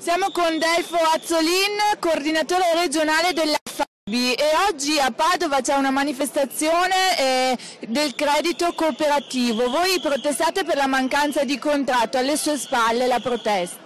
Siamo con Delfo Azzolin, coordinatore regionale della FABI, e oggi a Padova c'è una manifestazione del credito cooperativo. Voi protestate per la mancanza di contratto, alle sue spalle la protesta.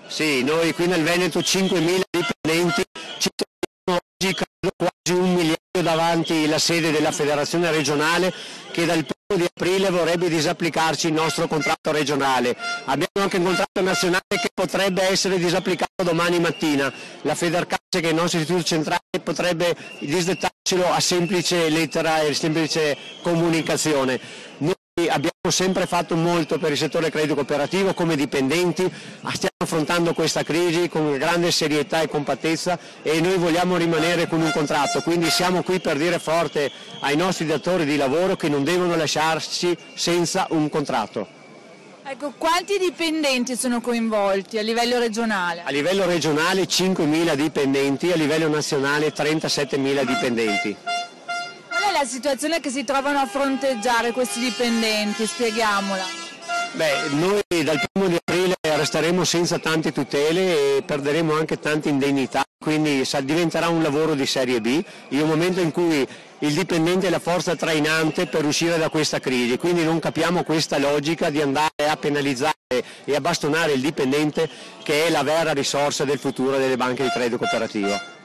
Sì, noi qui nel Veneto 5.000 dipendenti, ci troviamo oggi credo quasi 1 miliardo davanti la sede della federazione regionale che dal 1° di aprile vorrebbe disapplicarci il nostro contratto regionale. Abbiamo anche un contratto nazionale che potrebbe essere disapplicato domani mattina. La Federcasse, che è il nostro istituto centrale, potrebbe disdettarcelo a semplice lettera e semplice comunicazione. Noi abbiamo sempre fatto molto per il settore credito cooperativo come dipendenti, stiamo affrontando questa crisi con grande serietà e compattezza e noi vogliamo rimanere con un contratto, quindi siamo qui per dire forte ai nostri datori di lavoro che non devono lasciarci senza un contratto. Ecco, quanti dipendenti sono coinvolti a livello regionale? A livello regionale 5.000 dipendenti, a livello nazionale 37.000 dipendenti. Qual è la situazione che si trovano a fronteggiare questi dipendenti? Spieghiamola. Beh, noi dal 1° di aprile resteremo senza tante tutele e perderemo anche tante indennità, quindi diventerà un lavoro di serie B, in un momento in cui il dipendente è la forza trainante per uscire da questa crisi, quindi non capiamo questa logica di andare a penalizzare e a bastonare il dipendente, che è la vera risorsa del futuro delle banche di credito cooperativo.